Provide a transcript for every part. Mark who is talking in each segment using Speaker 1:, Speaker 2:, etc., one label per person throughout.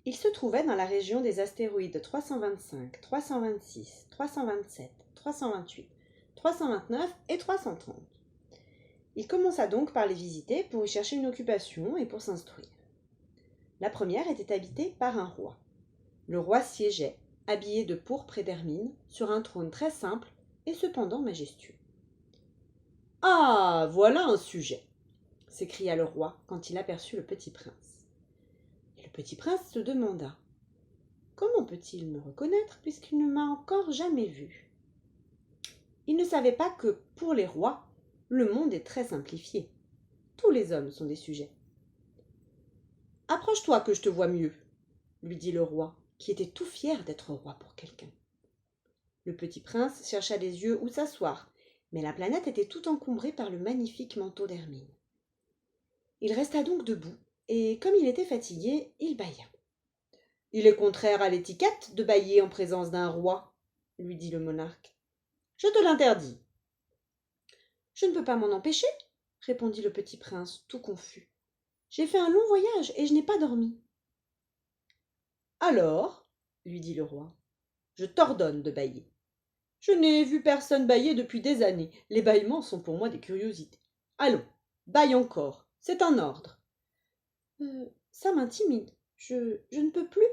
Speaker 1: Il se trouvait dans la région des astéroïdes 325, 326, 327, 328, 329 et 330. Il commença donc par les visiter pour y chercher une occupation et pour s'instruire. La première était habitée par un roi. Le roi siégeait, habillé de pourpre et d'hermine, sur un trône très simple et cependant majestueux. « Ah, voilà un sujet !» s'écria le roi quand il aperçut le petit prince. Et le petit prince se demanda « Comment peut-il me reconnaître puisqu'il ne m'a encore jamais vu ?» Il ne savait pas que, pour les rois, le monde est très simplifié. Tous les hommes sont des sujets. « Approche-toi que je te vois mieux, » lui dit le roi, qui était tout fier d'être roi pour quelqu'un. Le petit prince chercha des yeux où s'asseoir, mais la planète était tout encombrée par le magnifique manteau d'hermine. Il resta donc debout, et comme il était fatigué, il bâilla. « Il est contraire à l'étiquette de bâiller en présence d'un roi, » lui dit le monarque. « Je te l'interdis. »« Je ne peux pas m'en empêcher, » répondit le petit prince, tout confus. « J'ai fait un long voyage et je n'ai pas dormi. »« Alors, » lui dit le roi, « je t'ordonne de bâiller. Je n'ai vu personne bâiller depuis des années. Les bâillements sont pour moi des curiosités. Allons, bâille encore, c'est un ordre. »« Ça m'intimide, je ne peux plus, »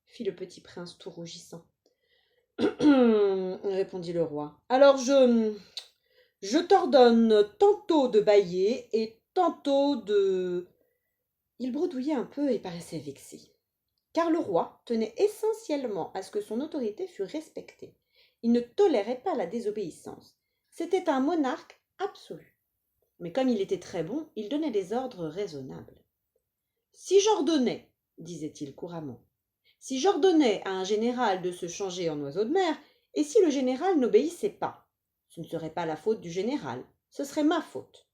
Speaker 1: fit le petit prince tout rougissant. « Répondit le roi. « Alors je t'ordonne tantôt de bâiller et tantôt de... » Il bredouillait un peu et paraissait vexé. Car le roi tenait essentiellement à ce que son autorité fût respectée. Il ne tolérait pas la désobéissance. C'était un monarque absolu. Mais comme il était très bon, il donnait des ordres raisonnables. « Si j'ordonnais, disait-il couramment, si j'ordonnais à un général de se changer en oiseau de mer, et si le général n'obéissait pas, ce ne serait pas la faute du général, ce serait ma faute. »«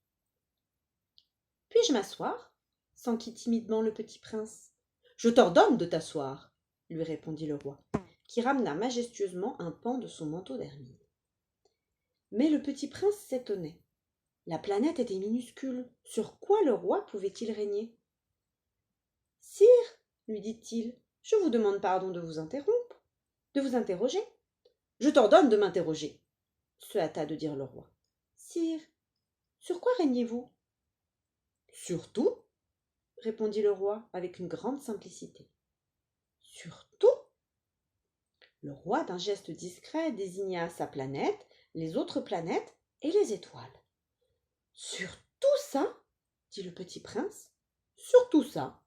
Speaker 1: Puis-je m'asseoir » s'enquit timidement le petit prince. « Je t'ordonne de t'asseoir, » lui répondit le roi, qui ramena majestueusement un pan de son manteau d'hermine. Mais le petit prince s'étonnait. La planète était minuscule. Sur quoi le roi pouvait-il régner ? « Sire, lui dit-il, je vous demande pardon de vous interrompre, de vous interroger. »« Je t'ordonne de m'interroger, » se hâta de dire le roi. « Sire, sur quoi régnez-vous ?»« Sur tout, » répondit le roi avec une grande simplicité. « Sur tout ?» Le roi, d'un geste discret, désigna sa planète, les autres planètes et les étoiles. « Sur tout ça ?» dit le petit prince. « Sur tout ça, »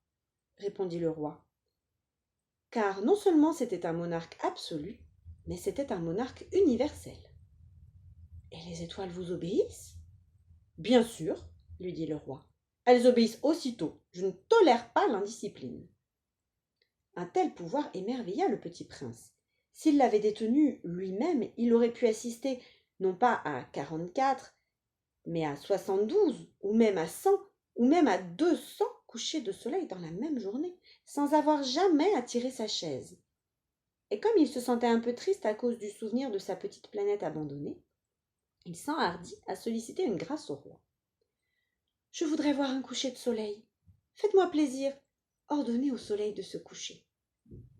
Speaker 1: répondit le roi. Car non seulement c'était un monarque absolu, mais c'était un monarque universel. « Et les étoiles vous obéissent ?» ?»« Bien sûr, » lui dit le roi. « Elles obéissent aussitôt. Je ne tolère pas l'indiscipline. » Un tel pouvoir émerveilla le petit prince. S'il l'avait détenu lui-même, il aurait pu assister non pas à 44, mais à 72, ou même à 100, ou même à 200 couchers de soleil dans la même journée, sans avoir jamais à tirer sa chaise. Et comme il se sentait un peu triste à cause du souvenir de sa petite planète abandonnée, il s'enhardit à solliciter une grâce au roi. « Je voudrais voir un coucher de soleil. Faites-moi plaisir, ordonnez au soleil de se coucher. »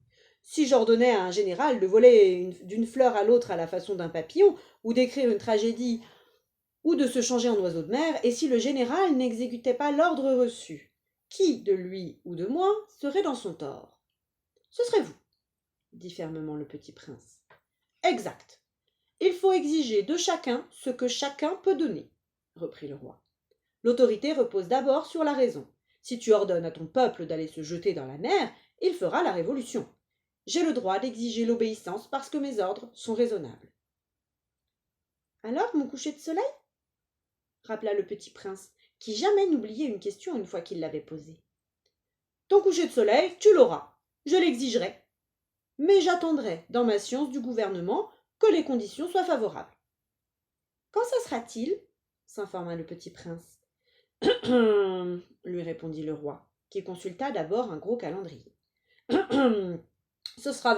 Speaker 1: « Si j'ordonnais à un général de voler d'une fleur à l'autre à la façon d'un papillon, ou d'écrire une tragédie, ou de se changer en oiseau de mer, et si le général n'exécutait pas l'ordre reçu, qui, de lui ou de moi, serait dans son tort ? » ?»« Ce serait vous, » dit fermement le petit prince. « Exact. Il faut exiger de chacun ce que chacun peut donner, » reprit le roi. « L'autorité repose d'abord sur la raison. Si tu ordonnes à ton peuple d'aller se jeter dans la mer, il fera la révolution. J'ai le droit d'exiger l'obéissance parce que mes ordres sont raisonnables. »« Alors, mon coucher de soleil ?» rappela le petit prince, qui jamais n'oubliait une question une fois qu'il l'avait posée. « Ton coucher de soleil, tu l'auras. Je l'exigerai. Mais j'attendrai, dans ma science du gouvernement, que les conditions soient favorables. »« Quand ça sera-t-il » s'informa le petit prince. « lui répondit le roi, qui consulta d'abord un gros calendrier. Ce sera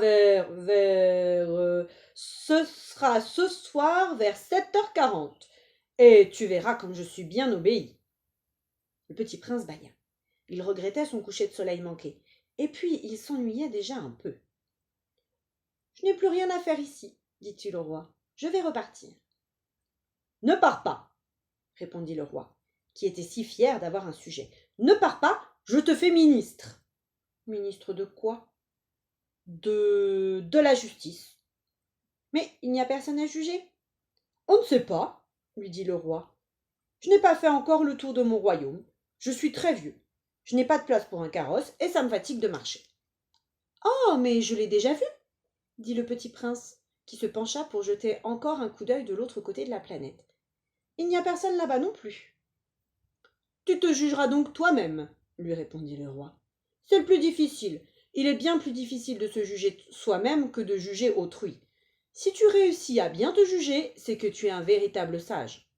Speaker 1: ce sera ce soir vers 7h40, et tu verras comme je suis bien obéi. » Le petit prince bâilla. Il regrettait son coucher de soleil manqué. Et puis il s'ennuyait déjà un peu. « Je n'ai plus rien à faire ici, dit-il au roi. Je vais repartir. »« Ne pars pas, répondit le roi, qui était si fier d'avoir un sujet. Ne pars pas, je te fais ministre. »« Ministre de quoi ? » De la justice. »« Mais il n'y a personne à juger. »« On ne sait pas, lui dit le roi. Je n'ai pas fait encore le tour de mon royaume. Je suis très vieux. Je n'ai pas de place pour un carrosse et ça me fatigue de marcher. »« Oh, mais je l'ai déjà vu, dit le petit prince, qui se pencha pour jeter encore un coup d'œil de l'autre côté de la planète. Il n'y a personne là-bas non plus. Tu te jugeras donc toi-même, lui répondit le roi. C'est le plus difficile. Il est bien plus difficile de se juger soi-même que de juger autrui. Si tu réussis à bien te juger, c'est que tu es un véritable sage.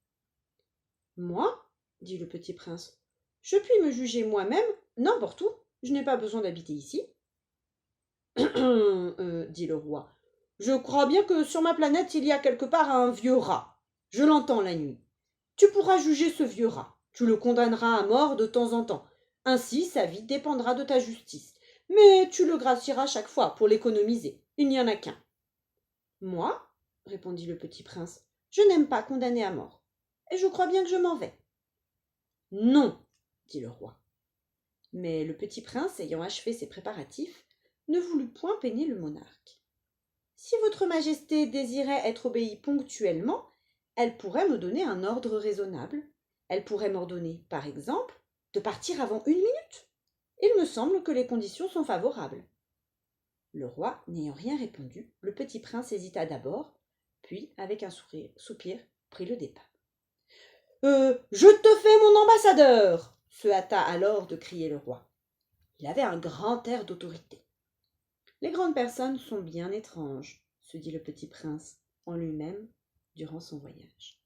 Speaker 1: Moi, dit le petit prince, je puis me juger moi-même n'importe où. Je n'ai pas besoin d'habiter ici. Dit le roi. Je crois bien que sur ma planète il y a quelque part un vieux rat. Je l'entends la nuit. Tu pourras juger ce vieux rat. Tu le condamneras à mort de temps en temps. Ainsi sa vie dépendra de ta justice. Mais tu le gracieras chaque fois pour l'économiser. Il n'y en a qu'un. Moi, répondit le petit prince, je n'aime pas condamner à mort. Et je crois bien que je m'en vais. Non, dit le roi. Mais le petit prince, ayant achevé ses préparatifs, ne voulut point peiner le monarque. Si votre majesté désirait être obéie ponctuellement, elle pourrait me donner un ordre raisonnable. Elle pourrait m'ordonner, par exemple, de partir avant 1 minute. Il me semble que les conditions sont favorables. Le roi n'ayant rien répondu, le petit prince hésita d'abord, puis, avec un soupir, prit le départ. Je te fais mon ambassadeur, se hâta alors de crier le roi. Il avait un grand air d'autorité. Les grandes personnes sont bien étranges, se dit le petit prince en lui-même durant son voyage.